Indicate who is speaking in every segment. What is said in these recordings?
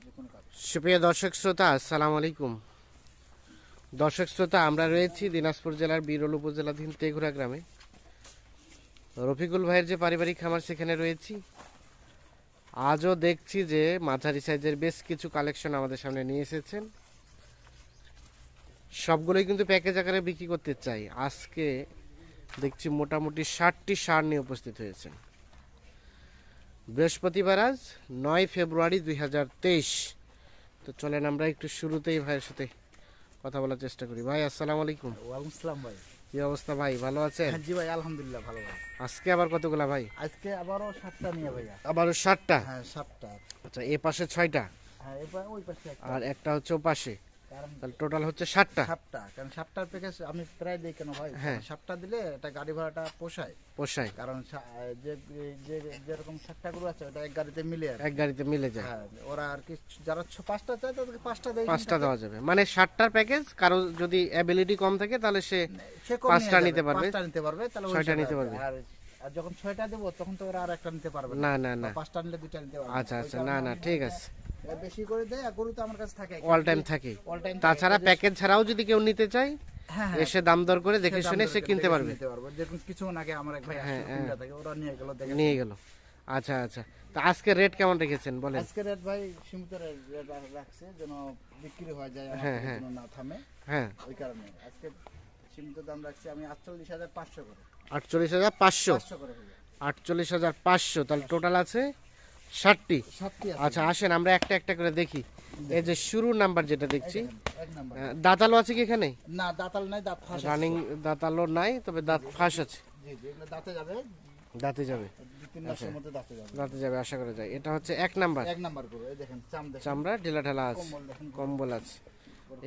Speaker 1: সুপ্রিয় দর্শক শ্রোতা, আসসালামু আলাইকুম। দর্শক শ্রোতা, আমরা রয়েছি দিনাজপুর জেলার বিরল উপজেলাধীন তেঘুরা গ্রামে। রফিকুল ভাইয়ের যে পারিবারিক খামার, সেখানে রয়েছি। আজও দেখছি যে মাঝারি সাইজের বেশ কিছু কালেকশন আমাদের সামনে নিয়ে এসেছেন। সবগুলোই কিন্তু প্যাকেজ আকারে বিক্রি করতে চাই। আজকে দেখছি মোটামুটি 60টি ষাঁড় নিয়ে উপস্থিত হয়েছেন। বৃহস্পতিবার, আজ 9 ফেব্রুয়ারি 2023। তো চলেন আমরা একটু শুরুতেই ভাইয়ের সাথে কথা বলার চেষ্টা করি। ভাই, আসসালামু আলাইকুম।
Speaker 2: ওয়ালাইকুম আসসালাম ভাই।
Speaker 1: কি অবস্থা ভাই, ভালো আছেন?
Speaker 2: হ্যাঁ জি ভাই, আলহামদুলিল্লাহ ভালো ভাই।
Speaker 1: আজকে আবার কতগুলা ভাই?
Speaker 2: আজকে আবারও 7টা নিয়ে ভাইয়া।
Speaker 1: আবারও 60টা?
Speaker 2: হ্যাঁ 7টা।
Speaker 1: আচ্ছা, এ পাশে 6টা
Speaker 2: হ্যাঁ এবার ওই পাশে একটা,
Speaker 1: আর একটা হচ্ছে ও পাশে,
Speaker 2: কারণ
Speaker 1: তাহলে টোটাল হচ্ছে 60টা।
Speaker 2: 7টা, কারণ 7টার প্যাকেজ আমি প্রায় দিই কেন ভাই,
Speaker 1: হ্যাঁ।
Speaker 2: 7টা দিলে এটা গাড়ি ভাড়াটা পোষায়।
Speaker 1: পোষায়,
Speaker 2: কারণ যে যে যেরকম 7টা গরু আছে ওটা এক গাড়িতে মিলে আর
Speaker 1: এক গাড়িতে মিলে যায়।
Speaker 2: হ্যাঁ, ওরা আর কি যারা 5টা চায় তাদেরকে 5টা দেয়।
Speaker 1: 5টা দেওয়া যাবে, মানে 60টার প্যাকেজ। কারো যদি অ্যাবিলিটি কম থাকে তাহলে সে 5টা নিতে পারবে,
Speaker 2: 5টা নিতে পারবে, তাহলে
Speaker 1: 6টা নিতে পারবে।
Speaker 2: আর যখন 6টা দেবো তখন তো ওরা আর একটা নিতে পারবে
Speaker 1: না না না।
Speaker 2: 5টা নিলে 2টা নিতে পারবে।
Speaker 1: আচ্ছা আচ্ছা, না না, ঠিক আছে।
Speaker 2: বেশি করে দেয়, আর গরু তো আমার কাছে থাকে
Speaker 1: অল টাইম থাকে।
Speaker 2: All time.
Speaker 1: তাছাড়া প্যাকেজ ছাড়াও যদি কেউ নিতে চায়,
Speaker 2: হ্যাঁ
Speaker 1: এসে দাম দর করে দেখে শুনে সে কিনতে পারবে।
Speaker 2: যেরকম কিছুক্ষণ আগে আমার এক ভাই আসছে কিনতে থাকে, ওরা নিয়ে গেল, দেখে
Speaker 1: নিয়ে গেল। আচ্ছা আচ্ছা, তো আজকে রেট কেমন রেখেছেন বলেন?
Speaker 2: আজকে রেট ভাই সীমিত রেট রাখছে, যেন বিক্রি হয়ে যায়,
Speaker 1: হ্যাঁ হ্যাঁ
Speaker 2: না থামে।
Speaker 1: হ্যাঁ,
Speaker 2: ওই কারণে আজকে সীমিত দাম রাখছি আমি 48,500 করে।
Speaker 1: 48,500?
Speaker 2: 500 করে হলো।
Speaker 1: 48,500, তাহলে টোটাল আছে 60টি।
Speaker 2: 7টি আছে।
Speaker 1: আচ্ছা, আসেন আমরা একটা একটা করে দেখি। এই যে শুরুর নাম্বার যেটা দেখছি,
Speaker 2: এক নাম্বার।
Speaker 1: দাঁতালো আছে কি এখানে?
Speaker 2: না দাঁতাল নাই, দাঁত ফাঁস আছে।
Speaker 1: রানিং দাঁতালো নাই, তবে দাঁত ফাঁস আছে।
Speaker 2: জি জি, এগুলো দাঁতে যাবে,
Speaker 1: দাঁতে যাবে,
Speaker 2: 2-3 মাসের মধ্যে দাঁতে যাবে।
Speaker 1: দাঁতে যাবে আশা করা যায়। এটা হচ্ছে এক নাম্বার।
Speaker 2: এক নাম্বার করে এই দেখেন, চাম দেখেন,
Speaker 1: চামড়া ঢিলা ঢালা আছে,
Speaker 2: কম্বল দেখেন,
Speaker 1: কম্বল আছে।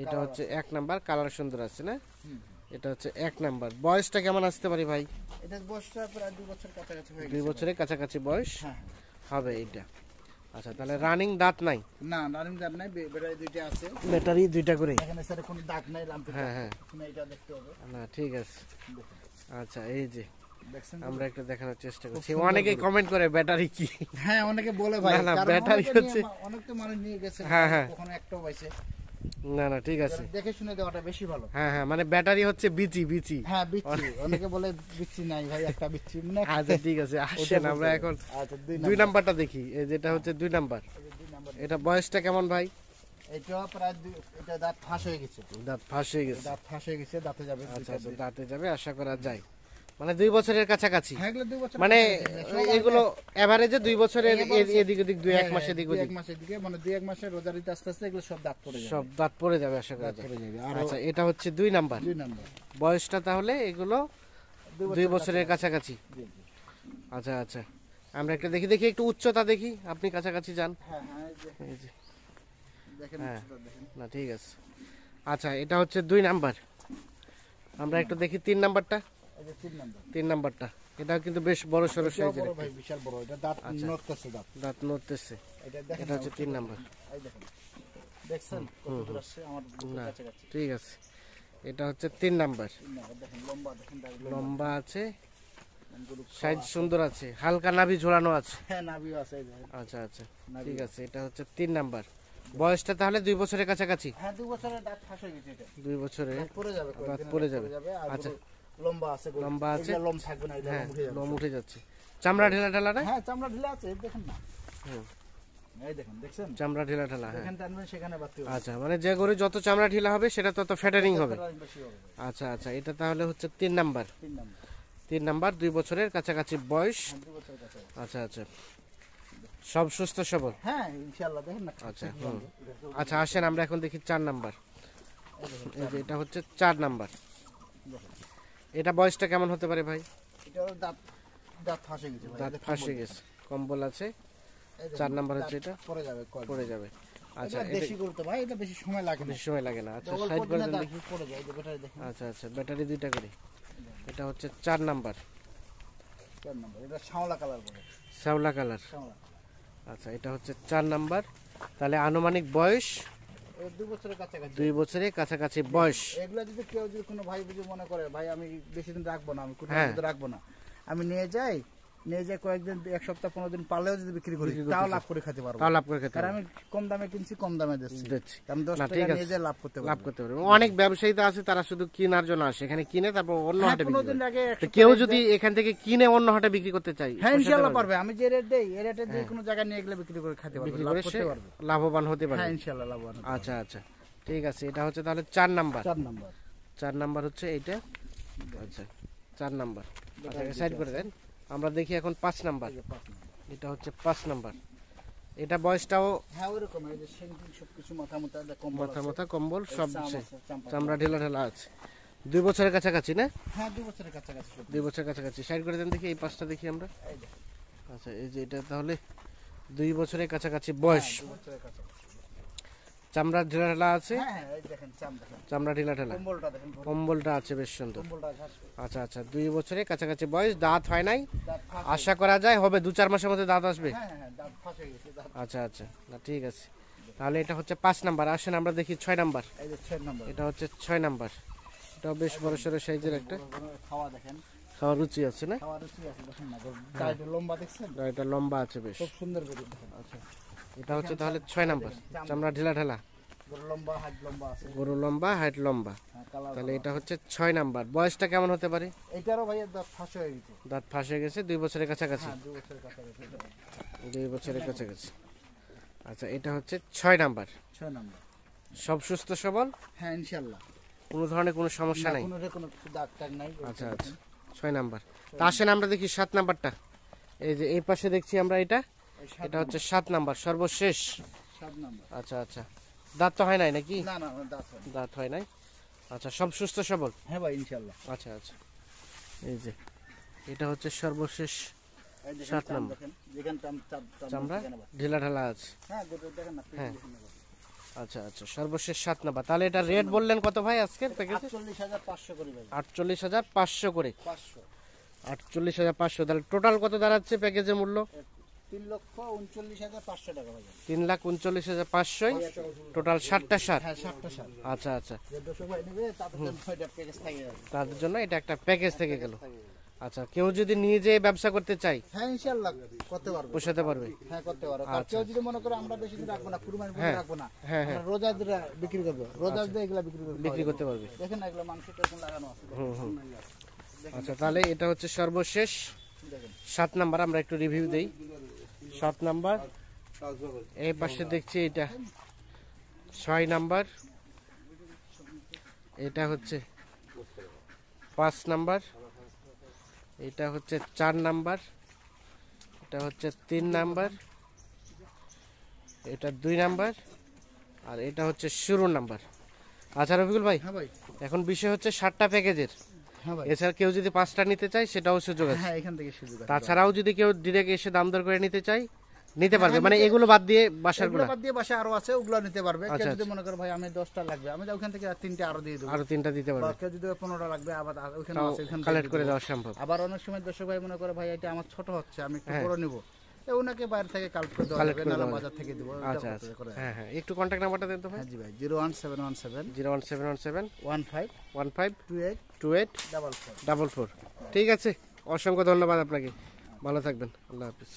Speaker 1: এটা
Speaker 2: কালার
Speaker 1: হচ্ছে এক নাম্বার, কালার সুন্দর আছে না?
Speaker 2: হুম।
Speaker 1: এটা হচ্ছে এক নাম্বার। বয়সটা কেমন আসতে পারে ভাই?
Speaker 2: এটা বয়সটা প্রায় 2 বছর কাছাকাছি হয়ে
Speaker 1: 2
Speaker 2: গেছে।
Speaker 1: বছরের কাছাকাছি বয়স
Speaker 2: হ্যাঁ
Speaker 1: হবে এটা। আচ্ছা, তাহলে রানিং দাঁত নাই?
Speaker 2: না, নারিং দাঁত নাই, ব্যাটারি 2টা আছে।
Speaker 1: ব্যাটারি 2টা করে?
Speaker 2: এখানে স্যার কোনো দাগ নাই, লাম্পি।
Speaker 1: হ্যাঁ হ্যাঁ,
Speaker 2: এটা দেখতে হবে।
Speaker 1: না ঠিক আছে।
Speaker 2: দেখুন,
Speaker 1: আচ্ছা, এই যে
Speaker 2: দেখছেন?
Speaker 1: আমরা একটু দেখানোর চেষ্টা করছি।
Speaker 2: সুন্দর
Speaker 1: অনেকে
Speaker 2: গরু।
Speaker 1: কমেন্ট করে ব্যাটারি কি।
Speaker 2: হ্যাঁ অনেকে বলে ভাই,
Speaker 1: না, না,
Speaker 2: কারণ
Speaker 1: ব্যাটারি
Speaker 2: অনেকে
Speaker 1: হচ্ছে-
Speaker 2: অনেক তো মানুষ নিয়ে গেছে,
Speaker 1: হ্যাঁ, হ্যাঁ।
Speaker 2: কখনো একটাও পাইছে।
Speaker 1: না না, ঠিক আছে।
Speaker 2: দেখে শুনে দেওয়াটা বেশি ভালো।
Speaker 1: হ্যাঁ হ্যাঁ, মানে ব্যাটারি হচ্ছে বিচি বিচি।
Speaker 2: হ্যাঁ বিচ্ছি, অনেকে বলে বিচ্ছি নাই ভাই, একটা বিচ্ছি মানে
Speaker 1: আচ্ছা ঠিক আছে, আসেন আমরা এখন
Speaker 2: আচ্ছা
Speaker 1: 2 নাম্বারটা দেখি। এই যেটা হচ্ছে 2 নাম্বার।
Speaker 2: 2 নাম্বার।
Speaker 1: এটা বয়সটা কেমন ভাই?
Speaker 2: এটা প্রায় এটা দাঁত ফাঁস হয়ে গেছে,
Speaker 1: দাঁত ফাঁস হয়ে গেছে।
Speaker 2: দাঁত ফাঁস হয়ে গেছে, দাঁতে যাবে।
Speaker 1: আচ্ছা আচ্ছা, দাঁতে যাবে আশা করা যায়, মানে 2 বছরের কাছাকাছি।
Speaker 2: হ্যাঁ এগুলো 2 বছর
Speaker 1: মানে
Speaker 2: সবাই
Speaker 1: এগুলো এভারেজে 2 বছরের এদিক ওদিক 2-1 মাসে এদিক
Speaker 2: 2-1
Speaker 1: ওদিক
Speaker 2: মাসের দিকে, মানে 2-1 মাসের রোজারিতে আস্তে আস্তে এগুলো সব দাঁত পড়ে যাবে।
Speaker 1: সব দাঁত পড়ে যাবে আশা করা
Speaker 2: দাঁত
Speaker 1: যায়।
Speaker 2: পড়ে যাবে। আর
Speaker 1: আচ্ছা, এটা হচ্ছে 2 নাম্বার।
Speaker 2: 2 নাম্বার।
Speaker 1: বয়সটা তাহলে এগুলো 2 বছরের কাছাকাছি।
Speaker 2: জি জি।
Speaker 1: আচ্ছা আচ্ছা, আমরা একটা দেখি দেখি একটু উচ্চতা দেখি, আপনি কাছাকাছি যান।
Speaker 2: হ্যাঁ হ্যাঁ, এই যে
Speaker 1: এই যে,
Speaker 2: দেখেন
Speaker 1: হ্যাঁ।
Speaker 2: উচ্চতা দেখেন।
Speaker 1: না ঠিক আছে। আচ্ছা, এটা হচ্ছে 2 নাম্বার। আমরা একটু দেখি 3 নাম্বারটা।
Speaker 2: এই যে 3 নাম্বার।
Speaker 1: 3 নাম্বারটা, এটাও কিন্তু বেশ বড় সড়ো
Speaker 2: এটাও
Speaker 1: সাইজের।
Speaker 2: বড় ভাই, বিশাল বড়। এটা দাঁত
Speaker 1: আচ্ছা।
Speaker 2: নড়তেছে, দাঁত
Speaker 1: দাঁত নড়তেছে।
Speaker 2: এটা দেখেন।
Speaker 1: এটা হচ্ছে 3 নাম্বার।
Speaker 2: এই দেখেন, দেখছেন কত দূর আসছে আমার বুকের
Speaker 1: না
Speaker 2: কাছাকাছি।
Speaker 1: ঠিক আছে, এটা হচ্ছে 3 নাম্বার।
Speaker 2: 3 নাম্বার দেখেন, লম্বা দেখেন, দাঁড়
Speaker 1: লম্বা আছে,
Speaker 2: গরু
Speaker 1: সাইজ সুন্দর আছে, হালকা নাভি ঝোলানো আছে।
Speaker 2: হ্যাঁ নাভিও আছে, এই দেখেন।
Speaker 1: আচ্ছা আচ্ছা, ঠিক আছে। এটা হচ্ছে 3 নাম্বার। বয়সটা তাহলে 2 বছরের কাছাকাছি।
Speaker 2: হ্যাঁ 2 বছরের দাঁত ফাঁস হয়ে গেছে, এটা
Speaker 1: 2 বছরে
Speaker 2: দাঁত পড়ে যাবে,
Speaker 1: দাঁত
Speaker 2: কয়েকদিনের
Speaker 1: পড়ে
Speaker 2: দাঁত
Speaker 1: যাবে।
Speaker 2: আর
Speaker 1: আচ্ছা।
Speaker 2: গরু লম্বা আছে, গরু
Speaker 1: লম্বা আছে।
Speaker 2: এগুলো লম্বা থাকবে না, এটা
Speaker 1: হ্যাঁ,
Speaker 2: উঠে যাবে।
Speaker 1: লোম উঠে যাচ্ছে। চামড়া ঢেলা ঢালা না?
Speaker 2: হ্যাঁ চামড়া ঢিলা আছে, এই দেখেন না।
Speaker 1: হুম,
Speaker 2: এই দেখেন, দেখছেন?
Speaker 1: চামড়া ঢেলা ঢালা, হ্যাঁ।
Speaker 2: এখানে টানবেন সেখানে বাড়তে হবে।
Speaker 1: আচ্ছা, মানে যে গরু যত চামড়া ঢিলা হবে সেটা তত ফ্যাটারিং হবে।
Speaker 2: বেশি হবে ভাই।
Speaker 1: আচ্ছা আচ্ছা, এটা তাহলে হচ্ছে 3 নাম্বার।
Speaker 2: 3 নাম্বার।
Speaker 1: 3 নাম্বার, 2 বছরের কাছাকাছি বয়স।
Speaker 2: হ্যাঁ 2 বছরের কাছে।
Speaker 1: আচ্ছা আচ্ছা, সব সুস্থ সবল।
Speaker 2: হ্যাঁ ইনশাআল্লাহ, দেখেন না।
Speaker 1: আচ্ছা, হুম। আচ্ছা, আসেন আমরা এখন দেখি 4 নাম্বার। এই যে এটা হচ্ছে 4 নাম্বার। এটা বয়সটা কেমন হতে পারে ভাই?
Speaker 2: এটা ওর দাঁত দাঁত ফাঁসে গেছে ভাই,
Speaker 1: দাঁত
Speaker 2: এটা
Speaker 1: ফাঁসে
Speaker 2: কম্বল।
Speaker 1: গেছে, কম্বল আছে।
Speaker 2: এই দেখেন,
Speaker 1: 4 নাম্বার হচ্ছে
Speaker 2: দাঁত
Speaker 1: এটা,
Speaker 2: পড়ে যাবে,
Speaker 1: পড়ে যাবে। আচ্ছা,
Speaker 2: আচ্ছা
Speaker 1: এটা
Speaker 2: দেশি করতে ভাই, এটা বেশি সময় লাগে না,
Speaker 1: বেশি সময় লাগে না। আচ্ছা,
Speaker 2: অল্প
Speaker 1: সাইড করে
Speaker 2: দিনে
Speaker 1: দেন
Speaker 2: দাঁত
Speaker 1: দেখি।
Speaker 2: পড়ে যায়। এই যে ব্যাটারি দেখেন,
Speaker 1: আচ্ছা আচ্ছা, ব্যাটারি 2টা করে। এটা হচ্ছে 4 নাম্বার।
Speaker 2: 4 নাম্বার। এটা শাওলা কালার বলে,
Speaker 1: শ্যাওলা কালার।
Speaker 2: শাওলা।
Speaker 1: আচ্ছা, এটা হচ্ছে 4 নাম্বার। তাহলে আনুমানিক বয়স
Speaker 2: এর 2 বছরের কাছাকাছি।
Speaker 1: 2 বছরের কাছাকাছি বয়স।
Speaker 2: এগুলা যদি কেউ যদি কোনো ভাই বুঝে মনে করে ভাই আমি বেশি দিন রাখবো না, আমি কোনো
Speaker 1: হ্যাঁ।
Speaker 2: মধ্যে রাখবো না, আমি নিয়ে যাই নিয়ে যে কয়েকদিন 1 সপ্তাহ 15 দিন পারলেও যদি বিক্রি করি তাও লাভ করে খেতে পারবো।
Speaker 1: তাও লাভ করে খেতে
Speaker 2: কারণ আমি কম দামে কিনছি, কম দামে দিচ্ছি। আমি 10
Speaker 1: না,
Speaker 2: টাকা
Speaker 1: ঠিক আছে।
Speaker 2: নিয়ে যে লাভ করতে
Speaker 1: লাভ
Speaker 2: পারবো।
Speaker 1: করতে পারবে। অনেক ব্যবসায়ী তো আছে তারা শুধু কেনার জন্য আসে, এখানে কিনে তারপর অন্য
Speaker 2: হ্যাঁ,
Speaker 1: হাটে
Speaker 2: 15
Speaker 1: বিক্রি
Speaker 2: দিন
Speaker 1: করে।
Speaker 2: আগে
Speaker 1: তো কেউ যদি এখান থেকে কিনে অন্য হাটে বিক্রি করতে চাই,
Speaker 2: হ্যাঁ
Speaker 1: পোষাতে
Speaker 2: ইনশাআল্লাহ
Speaker 1: পারবে?
Speaker 2: পারবে। আমি যে রেট দেই এই রেটে দিয়ে কোনো জায়গায় নিয়ে গেলে বিক্রি করে খেতে পারবে,
Speaker 1: বিক্রি
Speaker 2: লাভ
Speaker 1: করে সে
Speaker 2: করতে পারবে।
Speaker 1: লাভবান হতে পারবে।
Speaker 2: হ্যাঁ ইনশাআল্লাহ লাভবান হবে।
Speaker 1: আচ্ছা আচ্ছা, ঠিক আছে। এটা হচ্ছে তাহলে 4 নাম্বার।
Speaker 2: 4 নাম্বার।
Speaker 1: 4 নাম্বার হচ্ছে এইটা। আচ্ছা 4 নাম্বার। আচ্ছা সাইড করে দেন। আমরা দেখি এখন 5 নাম্বার।
Speaker 2: এই যে 5 নাম্বার।
Speaker 1: এটা হচ্ছে 5 নাম্বার। এটা বয়সটাও
Speaker 2: হ্যাঁ ওরকম, এই যে সেন্টিং সবকিছু মাথা মাথা কম্বল
Speaker 1: মাথা
Speaker 2: আছে।
Speaker 1: মাথা কম্বল সব
Speaker 2: চাম
Speaker 1: আছে,
Speaker 2: আছে, চামড়া।
Speaker 1: চামড়া ঢেলা ঢেলা আছে। 2 বছরের কাছাকাছি না?
Speaker 2: হ্যাঁ 2 বছরের কাছাকাছি সব।
Speaker 1: 2 বছরের কাছাকাছি। সাইড করে দেন দেখি এই পাঁচটা দেখি আমরা।
Speaker 2: এই যে
Speaker 1: আচ্ছা এই যে এটা তাহলে 2 বছরের কাছাকাছি বয়স।
Speaker 2: 2 বছরের কাছাকাছি।
Speaker 1: চামড়া ঢেলা ঢেলা আছে,
Speaker 2: হ্যাঁ হ্যাঁ এই দেখেন চাম দেখেন।
Speaker 1: চামড়া ঢেলা ঢেলা।
Speaker 2: কম্বলটা দেখেন,
Speaker 1: কম্বলটা আছে বেশ সুন্দর।
Speaker 2: কম্বলটা ঘাস
Speaker 1: আচ্ছা আচ্ছা, 2 বছরের কাছাকাছি বয়স, দাঁত হয় নাই।
Speaker 2: দাঁত ফাঁস।
Speaker 1: আশা করা যায় হবে 2-4 মাসের মধ্যে দাঁত আসবে।
Speaker 2: হ্যাঁ হ্যাঁ দাঁত ফাঁস হয়ে গেছে দাঁত।
Speaker 1: আচ্ছা আচ্ছা, না ঠিক আছে। তাহলে এটা হচ্ছে 5 নাম্বার। আসেন আমরা দেখি 6 নাম্বার।
Speaker 2: এই যে 6 নাম্বার।
Speaker 1: এটা হচ্ছে 6 নাম্বার। এটাও বেশ বড় সড়ো সাইজের একটা।
Speaker 2: খাওয়া দেখেন,
Speaker 1: খাওয়ার রুচি আছে না?
Speaker 2: খাওয়া রুচি আছে দেখেন না, গাড়িটা লম্বা দেখছেন,
Speaker 1: আর এটা লম্বা আছে বেশ।
Speaker 2: খুব সুন্দর করে দেখেন।
Speaker 1: আচ্ছা, এটা হচ্ছে তাহলে 6 নাম্বার। চামড়া ঢেলা ঢেলা,
Speaker 2: গরু লম্বা, হাত লম্বা আছে।
Speaker 1: গরু লম্বা, হাইট লম্বা।
Speaker 2: হ্যাঁ কালার।
Speaker 1: তাহলে এটা হচ্ছে 6 নাম্বার। বয়সটা কেমন হতে পারে?
Speaker 2: এটারও ভাইয়া দাঁত ফাঁস হয়ে গেছে।
Speaker 1: দাঁত ফাঁস হয়ে গেছে, 2 বছরের কাছাকাছি।
Speaker 2: হ্যাঁ 2 বছরের কাছাকাছি।
Speaker 1: 2 বছরের কাছাকাছি। আচ্ছা এটা হচ্ছে 6 নাম্বার।
Speaker 2: 6 নাম্বার।
Speaker 1: সব সুস্থ সবল,
Speaker 2: হ্যাঁ ইনশাআল্লাহ।
Speaker 1: কোনো ধরনের কোনো সমস্যা নাই।
Speaker 2: কোনো দাগ টাগ নাই।
Speaker 1: আচ্ছা আচ্ছা, 6 নাম্বার। তা আসেন আমরা দেখি 7 নাম্বারটা। এই যে এই পাশে দেখছি আমরা এটা। এটা হচ্ছে 7 নাম্বার, সর্বশেষ।
Speaker 2: 7 নাম্বার।
Speaker 1: আচ্ছা আচ্ছা, দাঁত তো হয় নাই নাকি?
Speaker 2: না না দাঁত হয় না।
Speaker 1: দাঁত হয় নাই। আচ্ছা সব সুস্থ সবল।
Speaker 2: হ্যাঁ ভাই ইনশাআল্লাহ।
Speaker 1: আচ্ছা আচ্ছা, এই যে এটা হচ্ছে সর্বশেষ
Speaker 2: এই দেখেন
Speaker 1: 7
Speaker 2: চাম
Speaker 1: নাম্বার।
Speaker 2: দেখেন, যেখানে
Speaker 1: চামড়া
Speaker 2: দেখেন আবার।
Speaker 1: ঢিলা ঢালা আছে।
Speaker 2: হ্যাঁ গোটা দেখেন না,
Speaker 1: হ্যাঁ।
Speaker 2: দেখেন আবার।
Speaker 1: আচ্ছা আচ্ছা, সর্বশেষ 7 নাম্বার। তাহলে এটা রেট বললেন কত ভাই আজকের প্যাকেজে?
Speaker 2: 48,500 করে ভাই।
Speaker 1: 48,500 করে।
Speaker 2: 500।
Speaker 1: 48,500। তাহলে টোটাল কত দাঁড়াচ্ছে প্যাকেজের মূল্য?
Speaker 2: 3,39,500 টাকা ভাই।
Speaker 1: 3,39,500। টোটাল 60টা সার।
Speaker 2: হ্যাঁ 60টা সার।
Speaker 1: আচ্ছা আচ্ছা,
Speaker 2: যে দর্শক ভাই নেবে তাদের জন্য এটা প্যাকেজ থাকে যাবে।
Speaker 1: তাদের জন্য এটা একটা প্যাকেজ থেকে গেল। আচ্ছা, কেউ যদি নিয়ে যেয়ে ব্যবসা করতে চাই,
Speaker 2: হ্যাঁ ইনশাআল্লাহ করতে পারবে।
Speaker 1: পোষাতে পারবে।
Speaker 2: হ্যাঁ করতে পারবে। আর কেউ যদি মনে করে আমরা বেশি দিন রাখবো না, কুরবানি করে রাখবো না,
Speaker 1: হ্যাঁ, হ্যাঁ।
Speaker 2: আমরা রোজা দিয়ে বিক্রি করব, রোজা দিয়ে এগুলা
Speaker 1: বিক্রি করতে পারবে।
Speaker 2: দেখেন না এগুলা মাংস কেমন লাগানো আছে।
Speaker 1: আচ্ছা, তাহলে এটা হচ্ছে সর্বশেষ
Speaker 2: দেখেন
Speaker 1: 7 নাম্বার। আমরা একটু রিভিউ দেই। 7 নাম্বার। এই পাশে দেখছি এটা 6 নাম্বার। এটা হচ্ছে 5 নাম্বার। এটা হচ্ছে 4 নাম্বার। এটা হচ্ছে 3 নাম্বার। এটা 2 নাম্বার। আর এটা হচ্ছে শুরুর নাম্বার। আচ্ছা রফিকুল ভাই,
Speaker 2: হ্যাঁ ভাই।
Speaker 1: এখন বিষয় হচ্ছে 7টা প্যাকেজের।
Speaker 2: হ্যাঁ ভাই।
Speaker 1: এছাড়া কেউ যদি 5টা নিতে চায় সেটাও সুযোগ আছে।
Speaker 2: হ্যাঁ এখান থেকে সুযোগ আছে।
Speaker 1: তাছাড়াও যদি কেউ ডিরেক্ট এসে দাম দর করে নিতে চায় নিতে পারবে, মানে এগুলো বাদ দিয়ে বাসারগুলো
Speaker 2: এগুলো বাদ দিয়ে বাসা আরো আছে, ওগুলো নিতে পারবে।
Speaker 1: আচ্ছা,
Speaker 2: কেউ যদি মনে করে ভাই আমি 10টা লাগবে, আমি ওখান থেকে 3টা আরো দিয়ে দেবো।
Speaker 1: আরো 3টা দিতে
Speaker 2: বা
Speaker 1: পারবে,
Speaker 2: কেউ যদি 15টা লাগবে আবার ওখানে আছে, ওখান থেকে
Speaker 1: কালেক্ট
Speaker 2: দিয়ে
Speaker 1: করে
Speaker 2: দেবো।
Speaker 1: দেওয়া সম্ভব।
Speaker 2: আবার অনেক সময় দর্শক ভাই মনে করে ভাই এটা আমার ছোট হচ্ছে, আমি একটু বড় নিব, ওনাকে বাইরে থেকে কালেক্ট করে দেওয়া
Speaker 1: Collect
Speaker 2: যাবে,
Speaker 1: করে
Speaker 2: নাহলে
Speaker 1: দেওয়া
Speaker 2: বাজার থেকে দিব।
Speaker 1: আচ্ছা আচ্ছা, হ্যাঁ হ্যাঁ, একটু কন্ট্যাক্ট নাম্বারটা দেন তো ভাই।
Speaker 2: হ্যাঁ জি ভাই, 01717
Speaker 1: 01717
Speaker 2: 15
Speaker 1: 15
Speaker 2: 28
Speaker 1: 28
Speaker 2: 44।
Speaker 1: 44। ঠিক আছে, অসংখ্য ধন্যবাদ আপনাকে। ভালো থাকবেন। আল্লাহ হাফিজ।